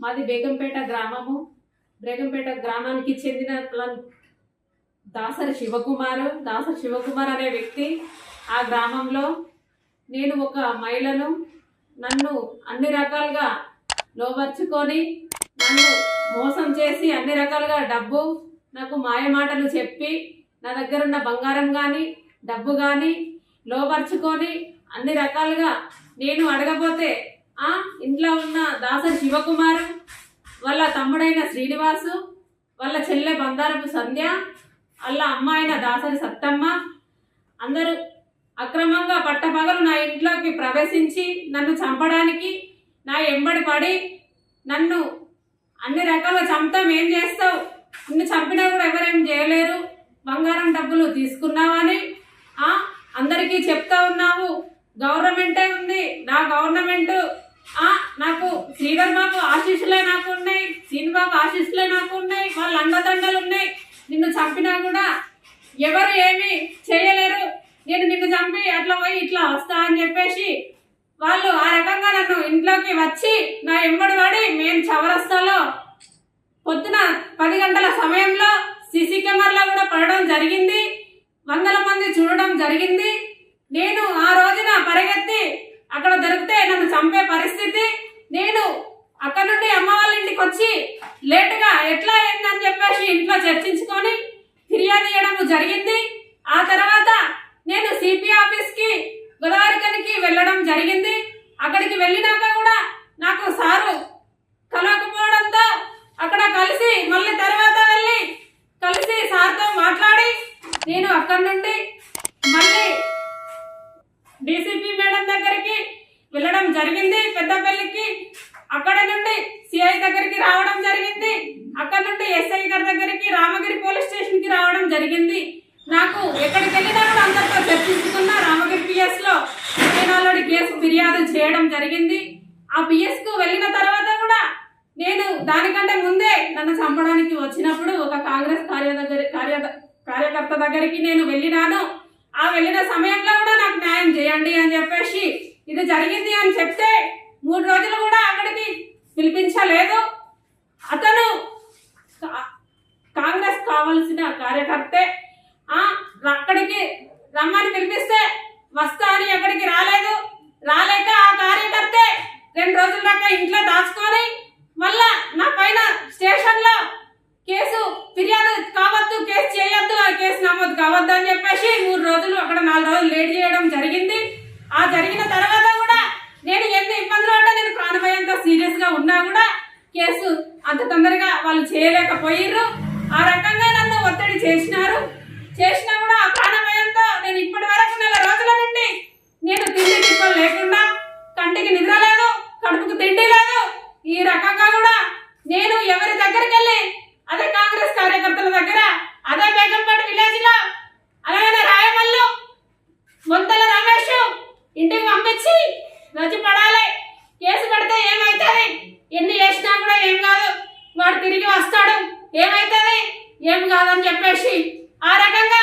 మాది బేగంపేట గ్రామము. బేగంపేట గ్రామానికి చెందిన దాసరి శివకుమార్ అనే వ్యక్తి ఆ గ్రామంలో నేను ఒక మహిళను నన్ను అన్ని రకాలుగా లోబర్చుకొని నన్ను మోసం చేసి అన్ని రకాలుగా డబ్బు నాకు మాయమాటలు చెప్పి నా దగ్గర ఉన్న బంగారం కానీ డబ్బు కానీ లోబర్చుకొని అన్ని రకాలుగా నేను అడగపోతే ఇంట్లో ఉన్న దాసరి శివకుమారు వాళ్ళ తమ్ముడైన శ్రీనివాసు వాళ్ళ చెల్లె బంగారపు సంధ్య వాళ్ళ అమ్మాయిన దాసరి సత్తమ్మ అందరూ అక్రమంగా పట్టపగలు నా ఇంట్లోకి ప్రవేశించి నన్ను చంపడానికి నా ఎంబడి పడి నన్ను అన్ని రకాలుగా చంపుతాం, ఏం చేస్తావు, నిన్ను చంపినా కూడా ఎవరేం చేయలేరు, బంగారం డబ్బులు తీసుకున్నావని అందరికీ చెప్తా ఉన్నావు. గవర్నమెంటే ఉంది, నా గవర్నమెంట్ నాకు శ్రీధర్ బాబు ఆశీస్సులే నాకు ఉన్నాయి, శ్రీనిబాబు ఆశీస్సులే నాకు ఉన్నాయి, వాళ్ళ అండదండలు ఉన్నాయి, నిన్ను చంపినా కూడా ఎవరు ఏమీ చేయలేరు, నేను నిన్ను చంపి అట్లా పోయి ఇట్లా వస్తా అని చెప్పేసి వాళ్ళు ఆ రకంగా నన్ను ఇంట్లోకి వచ్చి నా ఎంబడి పడి మేము చౌరస్తాలో పొద్దున 10 గంటల సమయంలో సీసీ కెమెరాలో కూడా పడడం జరిగింది, వందల మంది చూడడం జరిగింది. నేను ఆ రోజున పరిగెత్తి అక్కడ దొరికితే నన్ను చంపే పరిస్థితి. నేను అక్కడ నుండి అమ్మ వాళ్ళ ఇంటికి వచ్చి లేటుగా ఎట్లా అయిందని చెప్పేసి ఇంట్లో చర్చించుకొని ఫిర్యాదు చేయడం జరిగింది. ఆ తర్వాత నేను సిపి ఆఫీస్కి గోదావరికనికి వెళ్ళడం జరిగింది. అక్కడికి వెళ్ళినాక కూడా నాకు సారు కలవకపోవడంతో అక్కడ కలిసి మళ్ళీ తర్వాత వెళ్ళి కలిసి సార్తో మాట్లాడి నేను అక్కడి నుండి మళ్ళీ డీసీపీ మేడం దగ్గరికి వెళ్ళడం జరిగింది పెద్దపల్లికి. అక్కడ నుండి సిఐ దగ్గరికి రావడం జరిగింది. అక్కడ నుండి ఎస్ఐ గారి దగ్గరికి రామగిరి పోలీస్ స్టేషన్కి రావడం జరిగింది. నాకు ఎక్కడికి వెళ్ళినా కూడా అందరితో చర్చించుకున్న రామగిరి పిఎస్లో నేను ఆల్రెడీ కేసు ఫిర్యాదు చేయడం జరిగింది. ఆ పిఎస్కు వెళ్ళిన తర్వాత కూడా నేను దానికంటే ముందే నన్ను చంపడానికి వచ్చినప్పుడు ఒక కాంగ్రెస్ కార్యకర్త దగ్గరికి నేను వెళ్ళినాను. ఆ వెళ్ళిన సమయంలో కూడా నాకు న్యాయం చేయండి అని చెప్పేసి ఇది జరిగింది అని చెప్తే 3 రోజులు కూడా అక్కడికి పిలిపించలేదు. అతను కాంగ్రెస్ కావలసిన కార్యకర్తే, అక్కడికి రమ్మని పిలిపిస్తే వస్తా అని ఎక్కడికి రాలేదు. రాలేక ఆ కార్యకర్తే 2 రోజుల దాకా ఇంట్లో దాచుకొని మళ్ళా నా పైన స్టేషన్లో కేసు ఫిర్యాదు కావద్దు, కేసు చేయొద్దు, ఆ కేసు నమోదు కావద్దు అని చెప్పేసి 3 రోజులు అక్కడ 4 రోజులు లేట్ చేయడం జరిగింది. ఆ జరిగిన తర్వాత కూడా నేను ఎన్ని ఇబ్బందులు పడ్డా, నేను ప్రాణభయంతో సీరియస్గా ఉన్నా కూడా కేసు అంత తొందరగా వాళ్ళు చేయలేకపోయారు. ఆ రకంగా నన్ను ఒత్తిడి చేసినా కూడా ఆ ప్రాణభయంతో నేను ఇప్పటి వరకు 4 రోజుల నుండి నేను తిండి తిప్పలు లేకుండా, కంటికి నిద్ర లేదు, కడుపుకు తిండి లేదు. ఈ రకంగా కూడా నేను ఎవరి దగ్గరికి వెళ్ళి అదే కాంగ్రెస్ కార్యకర్తల దగ్గర, అదే బేగంపేట విలేజ్ లో, అలాగే రాయమల్లు మొంతల రమేష్ ఇంటికి పంపించి వచ్చి పడాలి, కేసు పెడితే ఏమవుతుంది, ఎన్ని చేసినా కూడా ఏం కాదు, వాడు తిరిగి వస్తాడు, ఏమవుతుంది ఏం కాదని చెప్పేసి ఆ రకంగా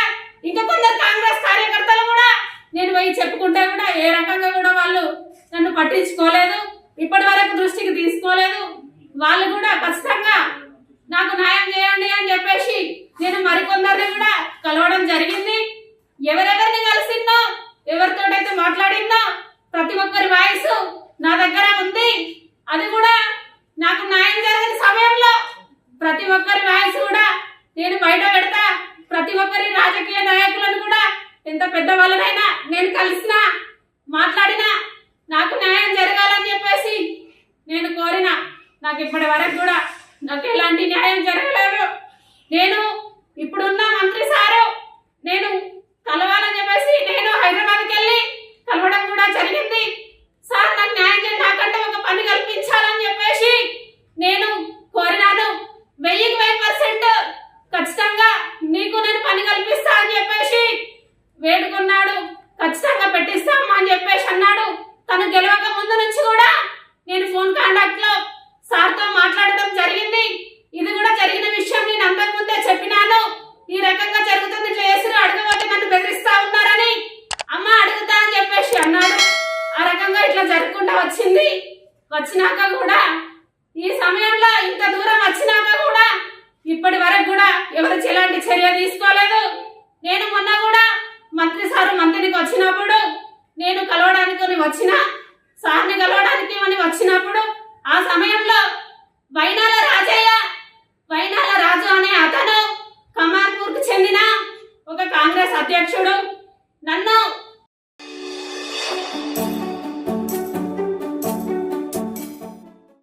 ఇంకా కొందరు కాంగ్రెస్ కార్యకర్తలు కూడా నేను పోయి చెప్పుకుంటే కూడా ఏ రకంగా కూడా వాళ్ళు నన్ను పట్టించుకోలేదు, ఇప్పటి వరకు దృష్టికి తీసుకోలేదు. వాళ్ళు కూడా ఖచ్చితంగా నాకు న్యాయం చేయండి అని చెప్పేసి నేను మరికొందరిని కూడా కలవడం జరిగింది. ఎవరెవరిని కలిసిందో, ఎవరితోటైతే మాట్లాడిందో ప్రతి ఒక్కరి వాయిస్ నా దగ్గర ఉంది. అది కూడా నాకు న్యాయం జరిగిన సమయంలో ప్రతి ఒక్కరి వాయిస్ కూడా నేను బయట పెడతా. ప్రతి ఒక్కరి రాజకీయ నాయకులను కూడా ఎంత పెద్ద వాళ్ళనైనా నేను కలిసినా మాట్లాడినా నాకు న్యాయం జరగాలని చెప్పేసి నేను కోరిన, నాకు ఇప్పటి వరకు కూడా నాకు ఎలాంటి న్యాయం జరగలేదు. నేను ఇప్పుడున్న మంత్రి సారు నేను కలవాలని చెప్పేసి నేను హైదరాబాద్కి వెళ్ళి కలవడం కూడా జరిగింది. సార్ నాకు న్యాయం చేయండి, నాకంటే ఒక పని కల్పించాలని చెప్పేసి నేను కోరినాను. 1000% ఖచ్చితంగా నీకు నేను పని కల్పిస్తా అని చెప్పేసి వేడుకున్నాడు. ఖచ్చితంగా పెట్టిస్తామా అని చెప్పేసి అన్నాడు. తను గెలవక ముందు నుంచి కూడా నేను ఫోన్ కాంటాక్ట్ లో సార్తో మాట్లాడడం జరిగింది. ఇది కూడా జరిగిన విషయం నేను అంతకుముందే చెప్పినాను. ఈ రకంగా జరుగుతుంది, ఇట్లా చేసిరు, అడగబోతే నన్ను బెదిరిస్తా ఉన్నారని అమ్మ అడుగుతా అని చెప్పేసి అన్నాడు. ఆ రకంగా ఇట్లా జరగకుండా వచ్చింది. వచ్చినాక కూడా ఈ సమయంలో ఇంత దూరం వచ్చినాక కూడా ఇప్పటి వరకు కూడా ఎవరు ఎలాంటి చర్య తీసుకోలేదు. నేను మొన్న కూడా మంత్రి సారు మంత్రికి వచ్చినప్పుడు నేను కలవడానికి వచ్చిన